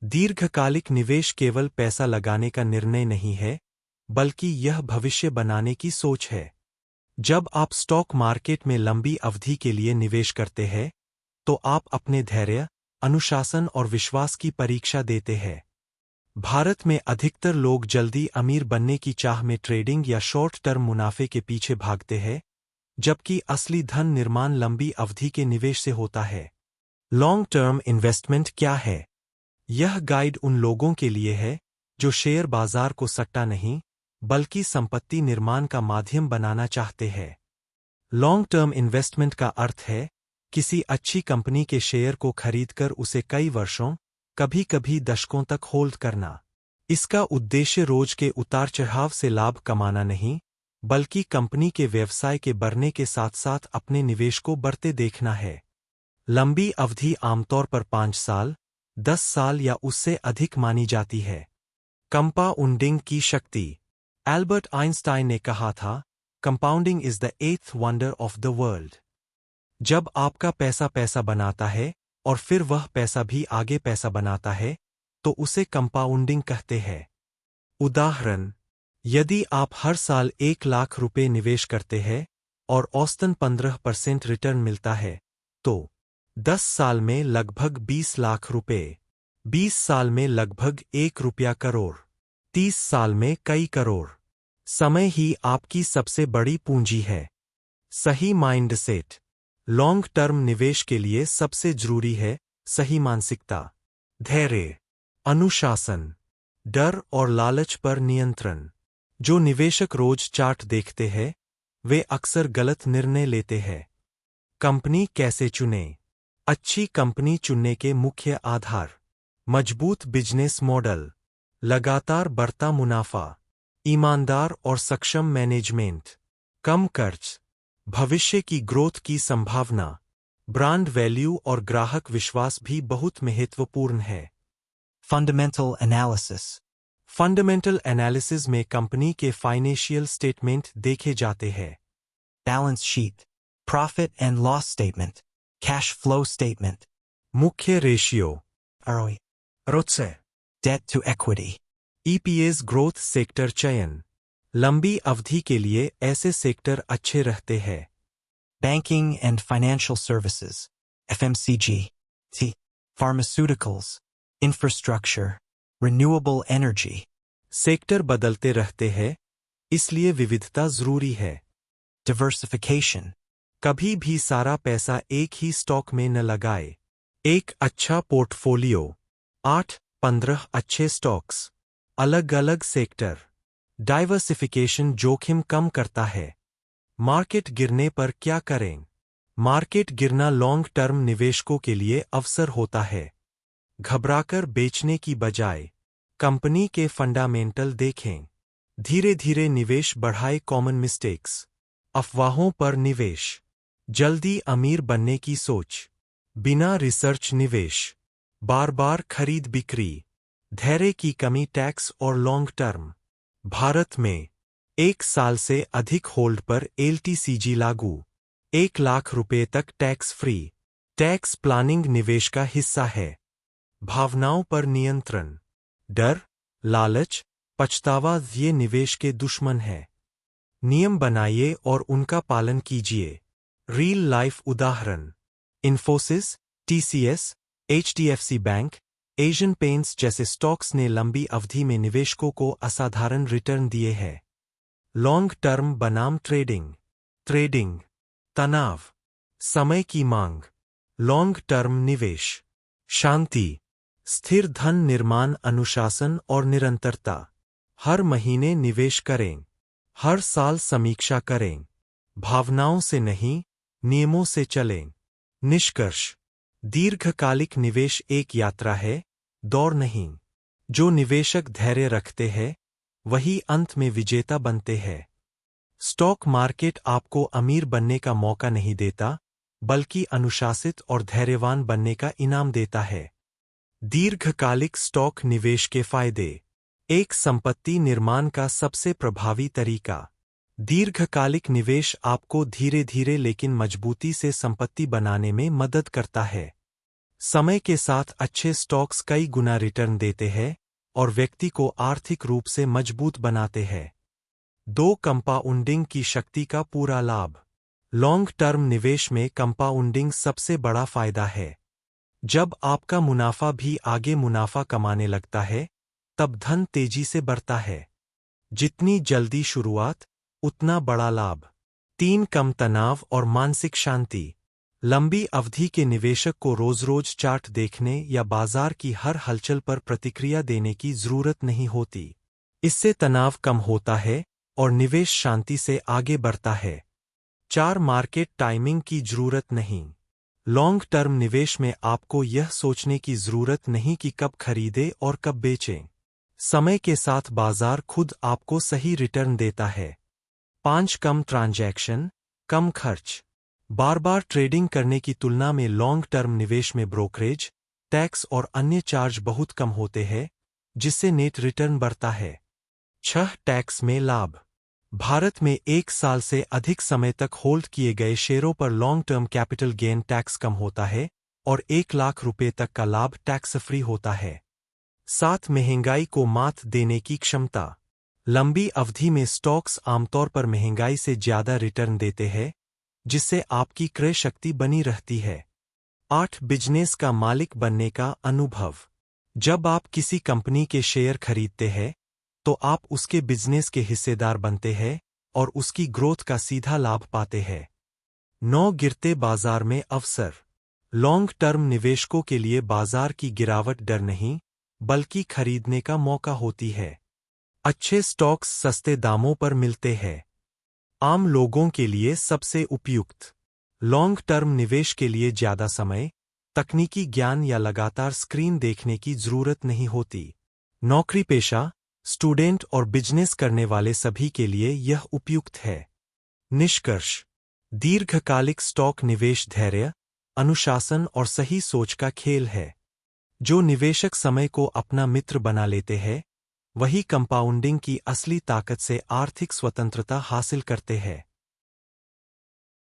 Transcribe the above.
दीर्घकालिक निवेश केवल पैसा लगाने का निर्णय नहीं है, बल्कि यह भविष्य बनाने की सोच है। जब आप स्टॉक मार्केट में लंबी अवधि के लिए निवेश करते हैं, तो आप अपने धैर्य, अनुशासन और विश्वास की परीक्षा देते हैं। भारत में अधिकतर लोग जल्दी अमीर बनने की चाह में ट्रेडिंग या शॉर्ट टर्म मुनाफे के पीछे भागते हैं, जबकि असली धन निर्माण लंबी अवधि के निवेश से होता है। लॉन्ग टर्म इन्वेस्टमेंट क्या है? यह गाइड उन लोगों के लिए है जो शेयर बाजार को सट्टा नहीं, बल्कि संपत्ति निर्माण का माध्यम बनाना चाहते हैं। लॉन्ग टर्म इन्वेस्टमेंट का अर्थ है किसी अच्छी कंपनी के शेयर को खरीदकर उसे कई वर्षों, कभी कभी दशकों तक होल्ड करना। इसका उद्देश्य रोज के उतार चढ़ाव से लाभ कमाना नहीं, बल्कि कंपनी के व्यवसाय के बढ़ने के साथ साथ अपने निवेश को बढ़ते देखना है। लंबी अवधि आमतौर पर 5 साल, 10 साल या उससे अधिक मानी जाती है। कंपाउंडिंग की शक्ति। एल्बर्ट आइंस्टाइन ने कहा था, compounding is the 8th wonder of the world. जब आपका पैसा पैसा बनाता है और फिर वह पैसा भी आगे पैसा बनाता है, तो उसे कंपाउंडिंग कहते हैं। उदाहरण, यदि आप हर साल 1 लाख रुपए निवेश करते हैं और औसतन 15% रिटर्न मिलता है, तो 10 साल में लगभग 20 लाख रुपए, 20 साल में लगभग 1 रुपया करोड़, 30 साल में कई करोड़। समय ही आपकी सबसे बड़ी पूंजी है। सही माइंडसेट। लॉन्ग टर्म निवेश के लिए सबसे जरूरी है सही मानसिकता, धैर्य, अनुशासन, डर और लालच पर नियंत्रण। जो निवेशक रोज चार्ट देखते हैं, वे अक्सर गलत निर्णय लेते हैं। कंपनी कैसे चुनें? अच्छी कंपनी चुनने के मुख्य आधार: मजबूत बिजनेस मॉडल, लगातार बढ़ता मुनाफा, ईमानदार और सक्षम मैनेजमेंट, कम खर्च, भविष्य की ग्रोथ की संभावना, ब्रांड वैल्यू और ग्राहक विश्वास भी बहुत महत्वपूर्ण है। Fundamental analysis. फंडामेंटल एनालिसिस में कंपनी के फाइनेंशियल स्टेटमेंट देखे जाते हैं। Balance sheet, profit and loss statement, cash flow statement, मुख्य ratio, ROE, ROCE, debt to equity, EPS, growth sector चयन। लंबी अवधि के लिए ऐसे सेक्टर अच्छे रहते हैं। Banking and financial services, FMCG, pharmaceuticals, infrastructure, renewable energy. Sector बदलते रहते हैं, इसलिए विविधता जरूरी है। डिवर्सिफिकेशन। कभी भी सारा पैसा एक ही स्टॉक में न लगाए। एक अच्छा पोर्टफोलियो, 8-15 अच्छे स्टॉक्स, अलग अलग सेक्टर। डाइवर्सिफिकेशन जोखिम कम करता है। मार्केट गिरने पर क्या करें? मार्केट गिरना लॉन्ग टर्म निवेशकों के लिए अवसर होता है। घबराकर बेचने की बजाय कंपनी के फंडामेंटल देखें। धीरे धीरे निवेश बढ़ाए। कॉमन मिस्टेक्स: अफवाहों पर निवेश, जल्दी अमीर बनने की सोच, बिना रिसर्च निवेश, बार बार खरीद बिक्री, धैर्य की कमी, टैक्स और लॉन्ग टर्म। भारत में 1 साल से अधिक होल्ड पर LTCG लागू, 1 लाख रुपए तक टैक्स फ्री। टैक्स प्लानिंग निवेश का हिस्सा है। भावनाओं पर नियंत्रण, डर, लालच, पछतावा ये निवेश के दुश्मन है। नियम बनाइए और उनका पालन कीजिए। रियल लाइफ उदाहरण: Infosys, TCS, HDFC bank, Asian paints जैसे स्टॉक्स ने लंबी अवधि में निवेशकों को असाधारण रिटर्न दिए हैं। लॉन्ग टर्म बनाम ट्रेडिंग। ट्रेडिंग तनाव, समय की मांग। लॉन्ग टर्म निवेश शांति, स्थिर धन निर्माण, अनुशासन और निरंतरता। हर महीने निवेश करें, हर साल समीक्षा करें। भावनाओं से नहीं, नियमों से चलें। निष्कर्ष: दीर्घकालिक निवेश एक यात्रा है, दौड़ नहीं। जो निवेशक धैर्य रखते हैं, वही अंत में विजेता बनते हैं। स्टॉक मार्केट आपको अमीर बनने का मौका नहीं देता, बल्कि अनुशासित और धैर्यवान बनने का इनाम देता है। दीर्घकालिक स्टॉक निवेश के फायदे। एक संपत्ति निर्माण का सबसे प्रभावी तरीका। दीर्घकालिक निवेश आपको धीरे धीरे लेकिन मजबूती से संपत्ति बनाने में मदद करता है। समय के साथ अच्छे स्टॉक्स कई गुना रिटर्न देते हैं और व्यक्ति को आर्थिक रूप से मजबूत बनाते हैं। 2. कंपाउंडिंग की शक्ति का पूरा लाभ। लॉन्ग टर्म निवेश में कंपाउंडिंग सबसे बड़ा फायदा है। जब आपका मुनाफा भी आगे मुनाफा कमाने लगता है, तब धन तेजी से बढ़ता है। जितनी जल्दी शुरुआत, उतना बड़ा लाभ। 3. कम तनाव और मानसिक शांति। लंबी अवधि के निवेशक को रोज-रोज चार्ट देखने या बाजार की हर हलचल पर प्रतिक्रिया देने की जरूरत नहीं होती। इससे तनाव कम होता है और निवेश शांति से आगे बढ़ता है। 4. मार्केट टाइमिंग की जरूरत नहीं। लॉन्ग टर्म निवेश में आपको यह सोचने की जरूरत नहीं कि कब खरीदें और कब बेचें। समय के साथ बाजार खुद आपको सही रिटर्न देता है। 5. कम ट्रांजैक्शन, कम खर्च। बार-बार ट्रेडिंग करने की तुलना में लॉन्ग टर्म निवेश में ब्रोकरेज, टैक्स और अन्य चार्ज बहुत कम होते हैं, जिससे नेट रिटर्न बढ़ता है। 6. टैक्स में लाभ। भारत में 1 साल से अधिक समय तक होल्ड किए गए शेयरों पर long term capital gain tax कम होता है और 1 लाख रुपए तक का लाभ टैक्स फ्री होता है। 7. महंगाई को मात देने की क्षमता। लंबी अवधि में स्टॉक्स आमतौर पर महंगाई से ज्यादा रिटर्न देते हैं, जिससे आपकी क्रय शक्ति बनी रहती है। 8. बिजनेस का मालिक बनने का अनुभव। जब आप किसी कंपनी के शेयर खरीदते हैं, तो आप उसके बिजनेस के हिस्सेदार बनते हैं और उसकी ग्रोथ का सीधा लाभ पाते हैं। 9. गिरते बाजार में अवसर। लॉन्ग टर्म निवेशकों के लिए बाजार की गिरावट डर नहीं, बल्कि खरीदने का मौका होती है। अच्छे स्टॉक्स सस्ते दामों पर मिलते हैं। आम लोगों के लिए सबसे उपयुक्त। लॉन्ग टर्म निवेश के लिए ज्यादा समय, तकनीकी ज्ञान या लगातार स्क्रीन देखने की जरूरत नहीं होती। नौकरी पेशा, स्टूडेंट और बिजनेस करने वाले सभी के लिए यह उपयुक्त है। निष्कर्ष। दीर्घकालिक स्टॉक निवेश धैर्य, अनुशासन और सही सोच का खेल है। जो निवेशक समय को अपना मित्र बना लेते हैं, वही कंपाउंडिंग की असली ताकत से आर्थिक स्वतंत्रता हासिल करते हैं।